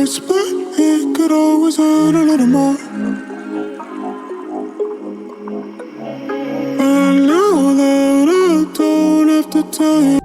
this, but it could always hurt a little more. And now that I don't have to tell you.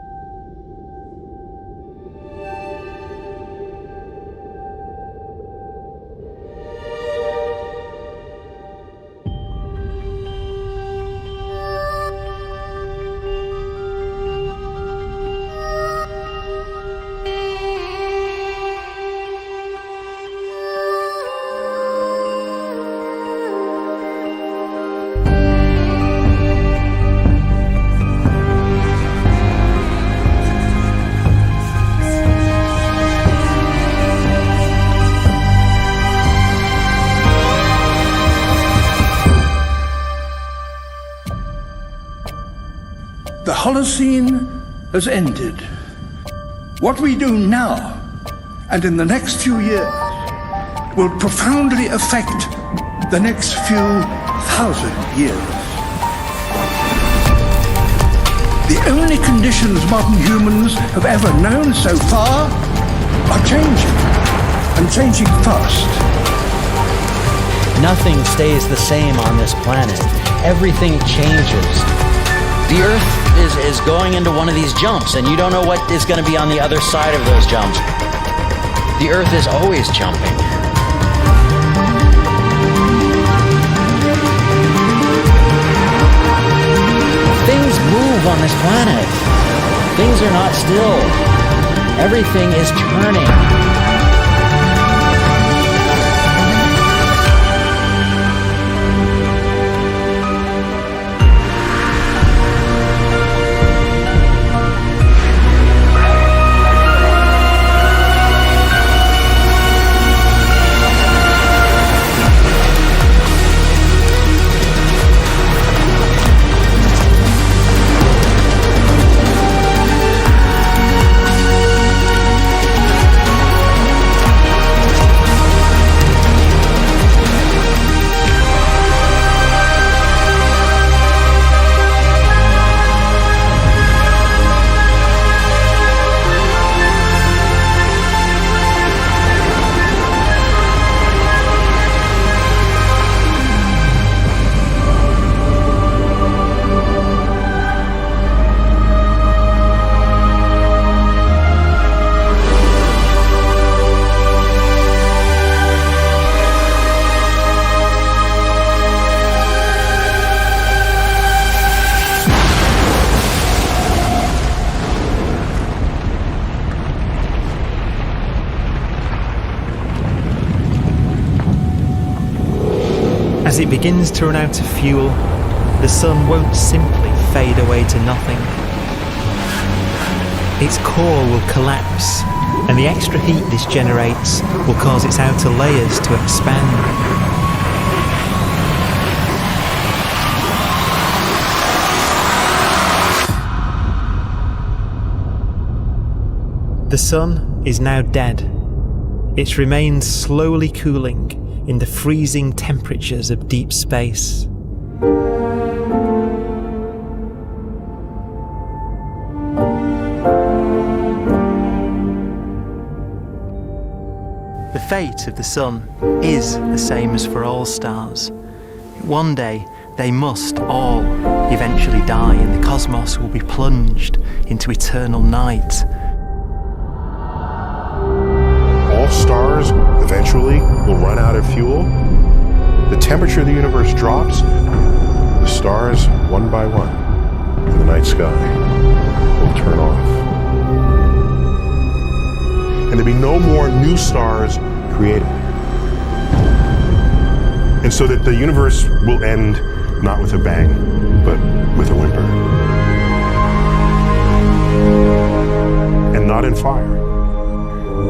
The Holocene has ended. What we do now, and in the next few years, will profoundly affect the next few thousand years. The only conditions modern humans have ever known so far are changing, and changing fast. Nothing stays the same on this planet. Everything changes. The Earth is going into one of these jumps, and you don't know what is going to be on the other side of those jumps. The Earth is always jumping. Things move on this planet. Things are not still. Everything is turning. As it begins to run out of fuel, the sun won't simply fade away to nothing. Its core will collapse, and the extra heat this generates will cause its outer layers to expand. The sun is now dead. It remains slowly cooling in the freezing temperatures of deep space. The fate of the sun is the same as for all stars. One day they must all eventually die, and the cosmos will be plunged into eternal night. All stars eventually will run out of fuel. The temperature of the universe drops. The stars, one by one, in the night sky will turn off. And there'll be no more new stars created. And so that the universe will end not with a bang, but with a whimper. And not in fire,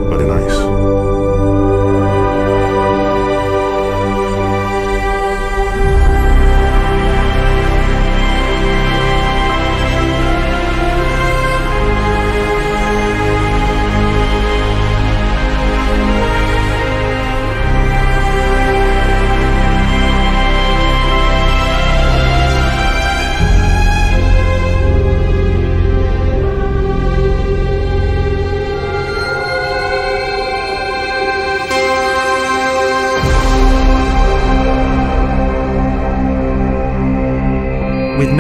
but in ice.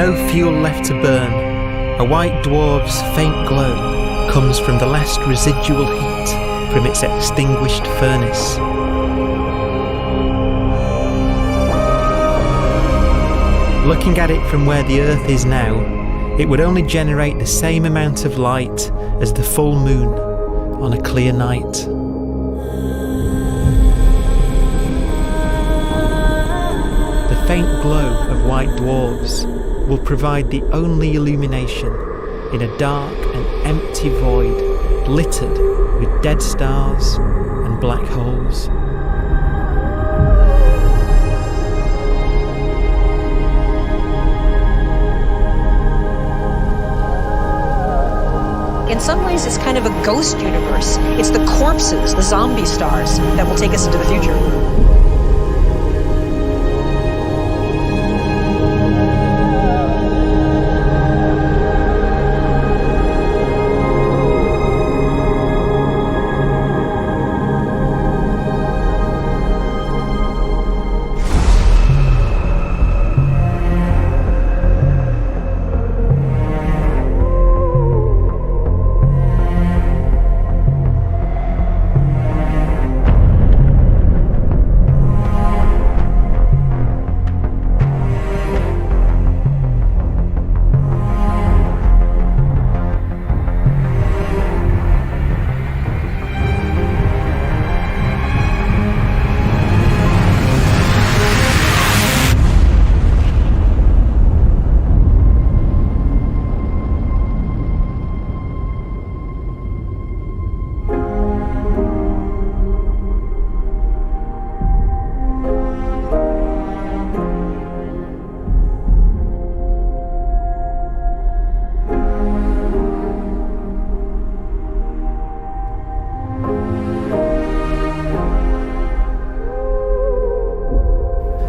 no fuel left to burn, a white dwarf's faint glow comes from the last residual heat from its extinguished furnace. Looking at it from where the Earth is now, it would only generate the same amount of light as the full moon on a clear night. The faint glow of white dwarfs will provide the only illumination in a dark and empty void littered with dead stars and black holes. In some ways, it's kind of a ghost universe. It's the corpses, the zombie stars, that will take us into the future.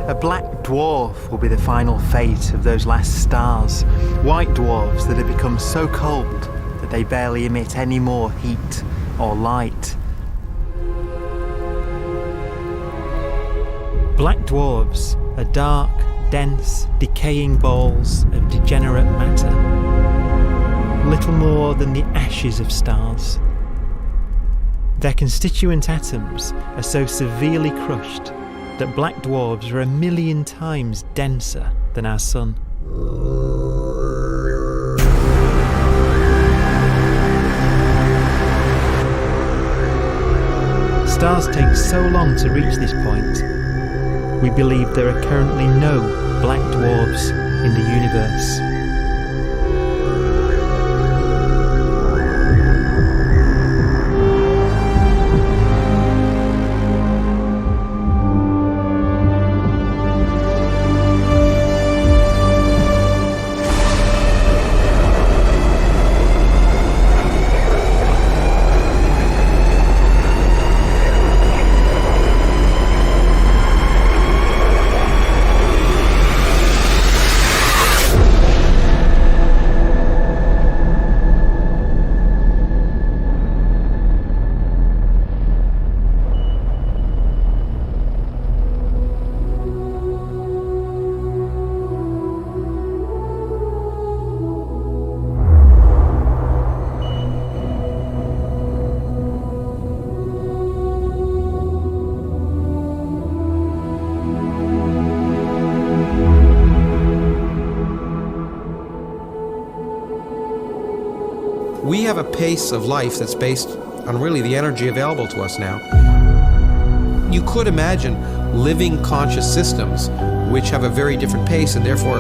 A black dwarf will be the final fate of those last stars, white dwarfs that have become so cold that they barely emit any more heat or light. Black dwarfs are dark, dense, decaying balls of degenerate matter, little more than the ashes of stars. Their constituent atoms are so severely crushed that black dwarfs are 1,000,000 times denser than our Sun. Stars take so long to reach this point, we believe there are currently no black dwarfs in the universe. We have a pace of life that's based on really the energy available to us now. You could imagine living conscious systems which have a very different pace and therefore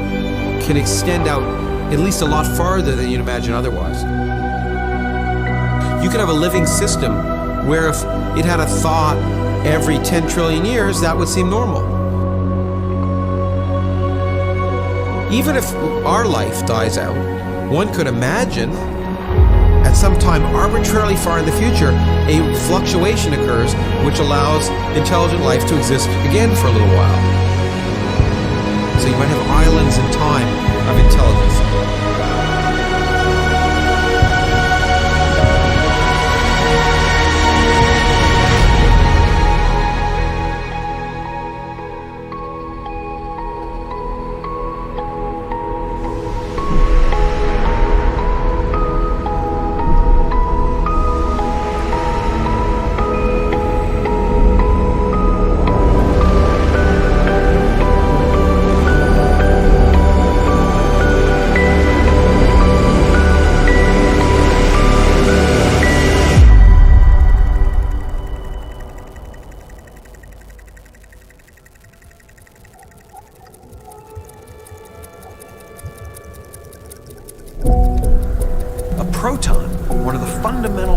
can extend out at least a lot farther than you'd imagine otherwise. You could have a living system where if it had a thought every 10 trillion years, that would seem normal. Even if our life dies out, one could imagine at some time arbitrarily far in the future, a fluctuation occurs which allows intelligent life to exist again for a little while. So you might have islands in time of intelligence.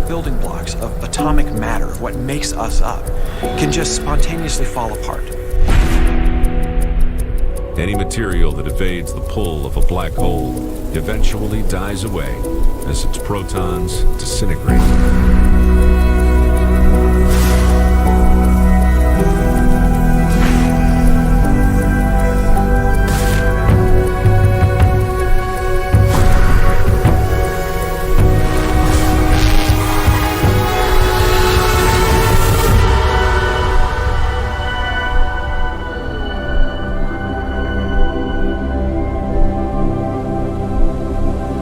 building blocks of atomic matter, of what makes us up, can just spontaneously fall apart. Any material that evades the pull of a black hole eventually dies away as its protons disintegrate.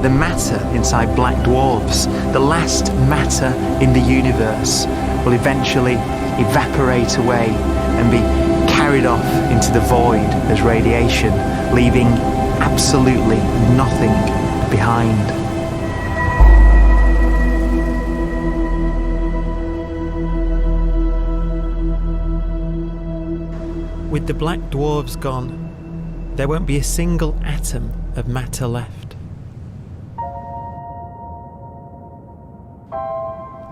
The matter inside black dwarfs, the last matter in the universe, will eventually evaporate away and be carried off into the void as radiation, leaving absolutely nothing behind. With the black dwarfs gone, there won't be a single atom of matter left.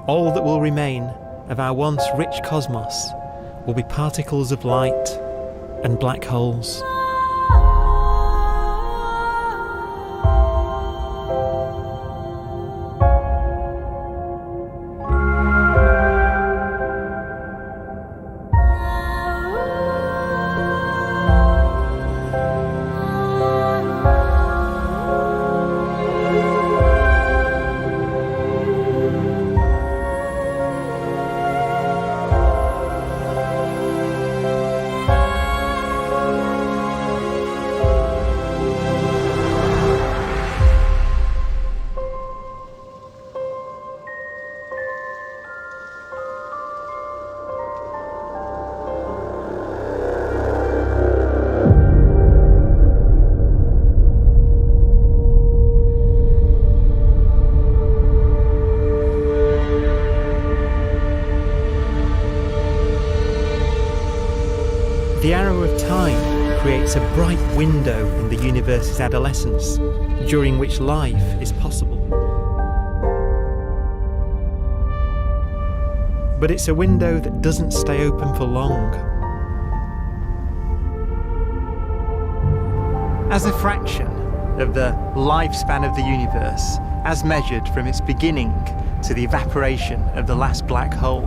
All that will remain of our once rich cosmos will be particles of light and black holes. The arrow of time creates a bright window in the universe's adolescence, during which life is possible. But it's a window that doesn't stay open for long. As a fraction of the lifespan of the universe, as measured from its beginning to the evaporation of the last black hole,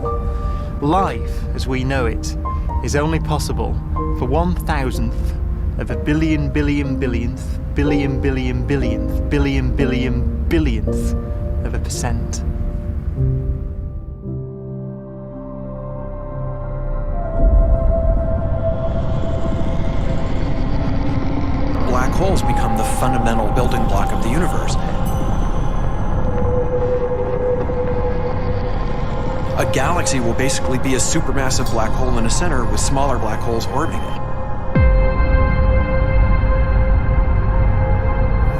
life, as we know it, is only possible for 1,000th of a billion billion billionth billion billion billionth billion billion billionth of a percent. Black holes become the fundamental building block of the universe. A galaxy will basically be a supermassive black hole in a center with smaller black holes orbiting it.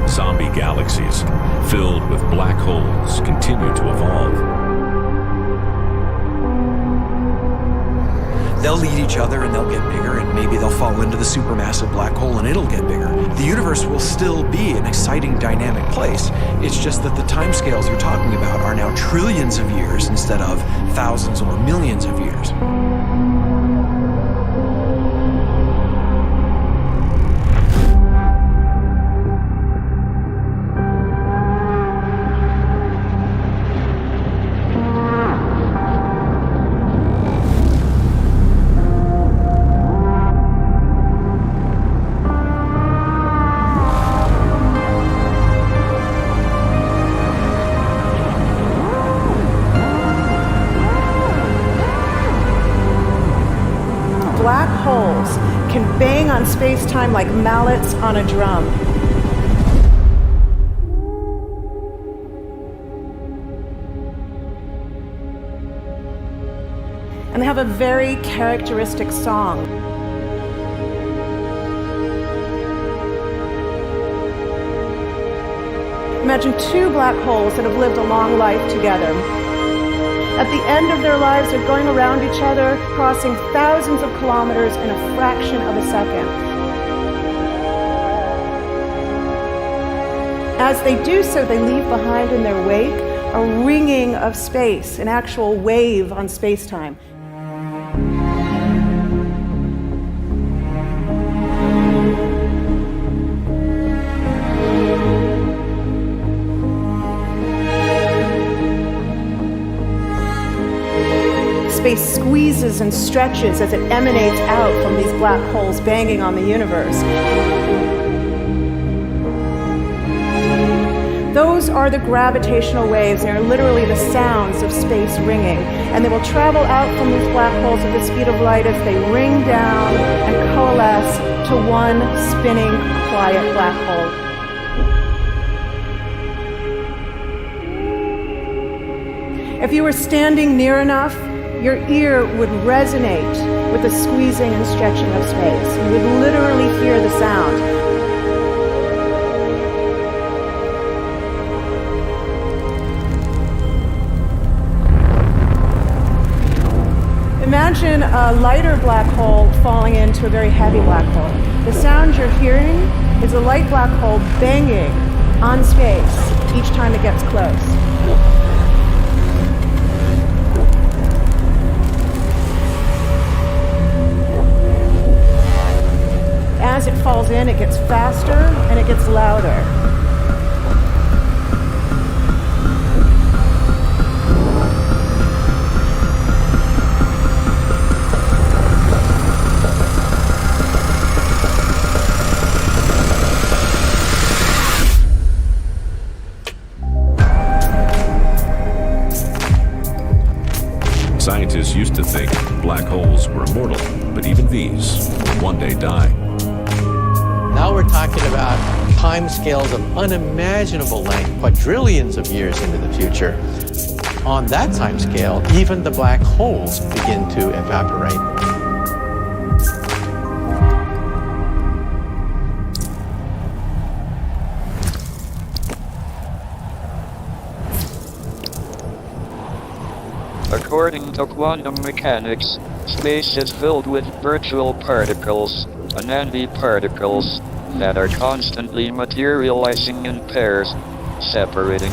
Zombie galaxies filled with black holes continue to evolve. They'll eat each other and they'll get bigger, and maybe they'll fall into the supermassive black hole and it'll get bigger. The universe will still be an exciting, dynamic place. It's just that the timescales you're talking about are now trillions of years instead of thousands or millions of years. Black holes can bang on space-time like mallets on a drum. And they have a very characteristic song. Imagine two black holes that have lived a long life together. At the end of their lives, they're going around each other, crossing thousands of kilometers in a fraction of a second. As they do so, they leave behind in their wake a ringing of space, an actual wave on space-time. Space squeezes and stretches as it emanates out from these black holes banging on the universe. Those are the gravitational waves. They are literally the sounds of space ringing. And they will travel out from these black holes at the speed of light as they ring down and coalesce to one spinning, quiet black hole. If you were standing near enough, your ear would resonate with the squeezing and stretching of space. You would literally hear the sound. Imagine a lighter black hole falling into a very heavy black hole. The sound you're hearing is a light black hole banging on space each time it gets close. As it falls in, it gets faster and it gets louder. Scientists used to think black holes were immortal, but even these will one day die. Now we're talking about timescales of unimaginable length, quadrillions of years into the future. On that timescale, even the black holes begin to evaporate. According to quantum mechanics, space is filled with virtual particles, antiparticles, that are constantly materializing in pairs, separating,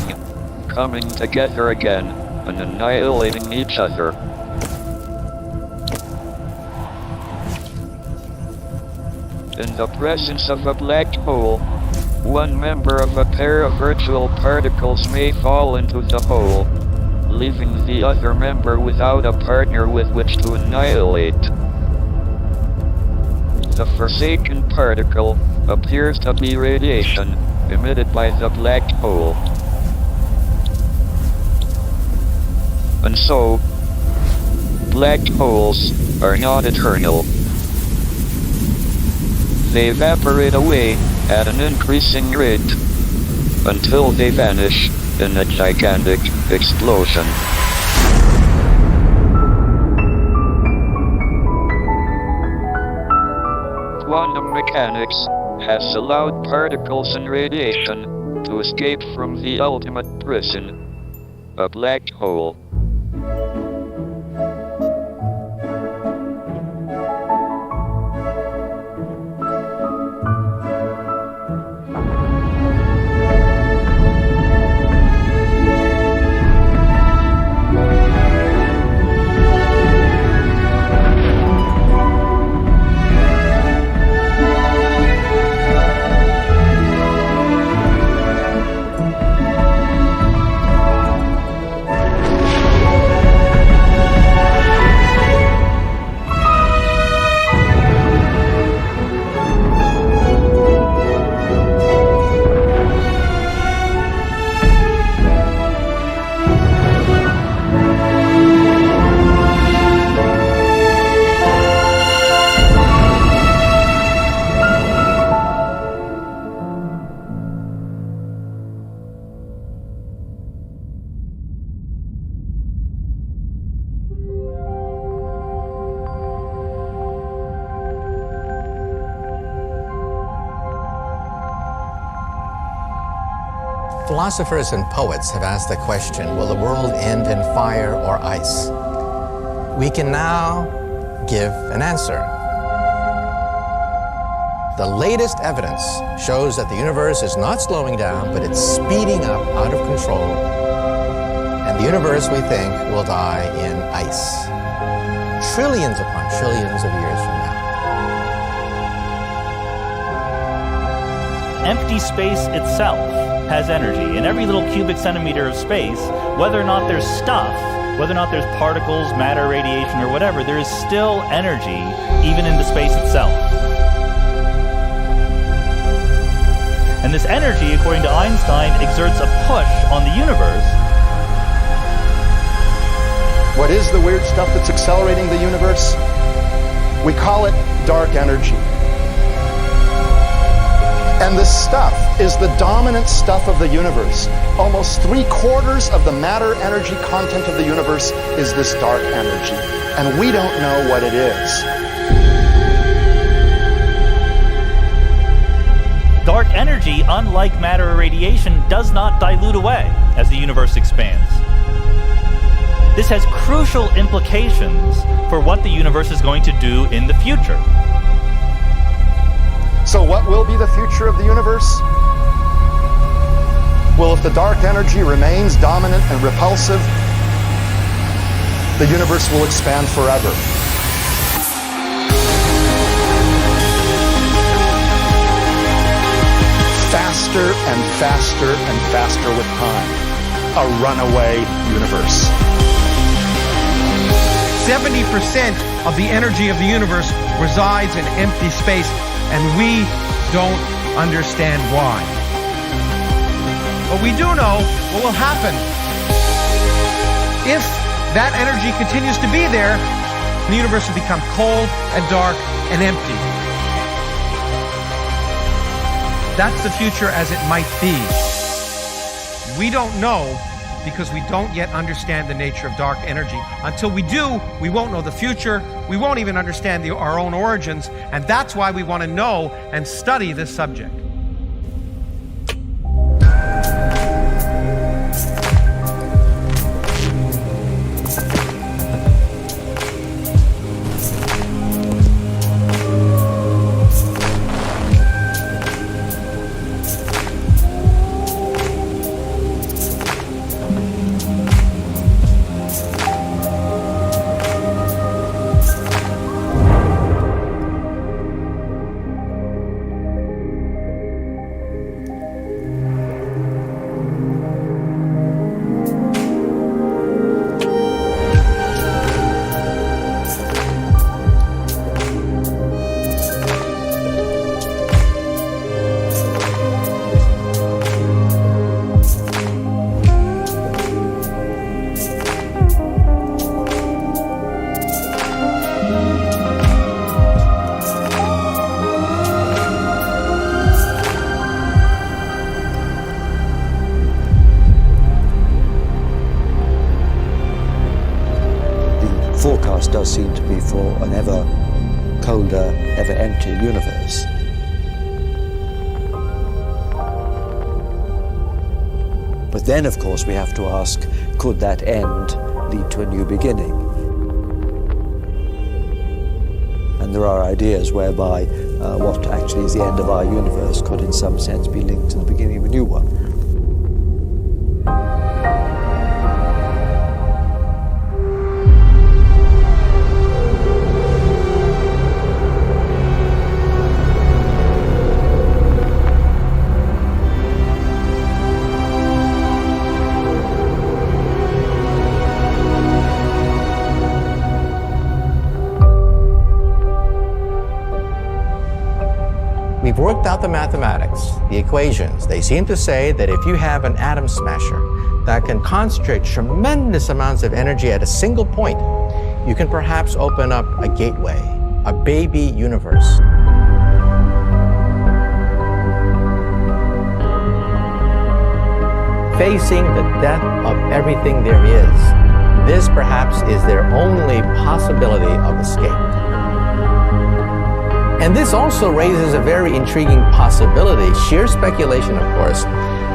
coming together again, and annihilating each other. In the presence of a black hole, one member of a pair of virtual particles may fall into the hole, leaving the other member without a partner with which to annihilate. The forsaken particle appears to be radiation emitted by the black hole. And so, black holes are not eternal. They evaporate away at an increasing rate until they vanish in a gigantic explosion. Quantum mechanics has allowed particles and radiation to escape from the ultimate prison, a black hole. Philosophers and poets have asked the question, will the world end in fire or ice? We can now give an answer. The latest evidence shows that the universe is not slowing down, but it's speeding up out of control. The universe, we think, will die in ice. Trillions upon trillions of years from now. Empty space itself has energy. In every little cubic centimeter of space, whether or not there's stuff, whether or not there's particles, matter, radiation, or whatever, there is still energy even in the space itself. And this energy, according to Einstein, exerts a push on the universe. What is the weird stuff that's accelerating the universe? We call it dark energy. And this stuff is the dominant stuff of the universe. Almost 3/4 of the matter-energy content of the universe is this dark energy. And we don't know what it is. Dark energy, unlike matter or radiation, does not dilute away as the universe expands. This has crucial implications for what the universe is going to do in the future. So what will be the future of the universe? Well, if the dark energy remains dominant and repulsive, the universe will expand forever. Faster and faster and faster with time. A runaway universe. 70% of the energy of the universe resides in empty space, and we don't understand why. But we do know what will happen if that energy continues to be there. The universe will become cold and dark and empty. That's the future as it might be. We don't know because we don't yet understand the nature of dark energy. Until we do, we won't know the future. We won't even understand our own origins, and that's why we want to know and study this subject. forecast does seem to be for an ever colder, ever emptier universe. But then, of course, we have to ask, could that end lead to a new beginning? And there are ideas whereby what actually is the end of our universe could in some sense be linked to the beginning of a new one. We've worked out the mathematics, the equations. They seem to say that if you have an atom smasher that can concentrate tremendous amounts of energy at a single point, you can perhaps open up a gateway, a baby universe. Facing the death of everything there is, this perhaps is their only possibility of escape. And this also raises a very intriguing possibility, sheer speculation of course,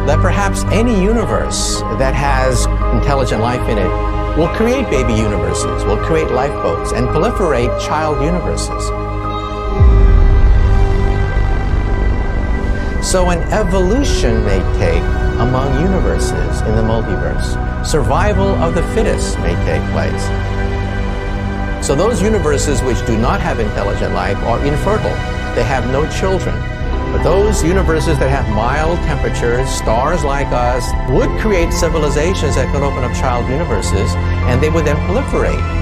that perhaps any universe that has intelligent life in it will create baby universes, will create lifeboats, and proliferate child universes. So an evolution may take among universes in the multiverse. survival of the fittest may take place. So those universes which do not have intelligent life are infertile. They have no children. But those universes that have mild temperatures, stars like us, would create civilizations that can open up child universes, and they would then proliferate.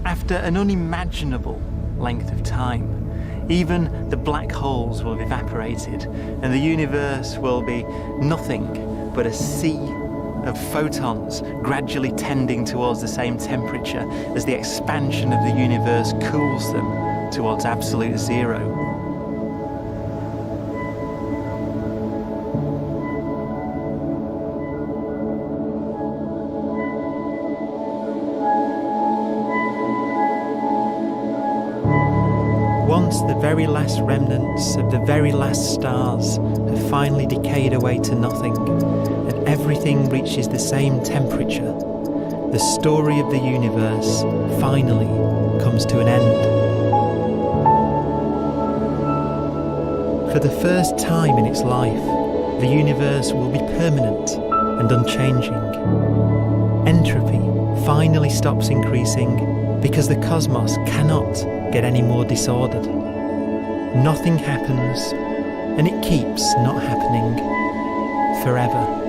After an unimaginable length of time, even the black holes will have evaporated, and the universe will be nothing but a sea of photons gradually tending towards the same temperature as the expansion of the universe cools them towards absolute zero. Once the very last remnants of the very last stars have finally decayed away to nothing, and everything reaches the same temperature, the story of the universe finally comes to an end. For the first time in its life, the universe will be permanent and unchanging. Entropy finally stops increasing because the cosmos cannot get any more disordered. Nothing happens, and it keeps not happening forever.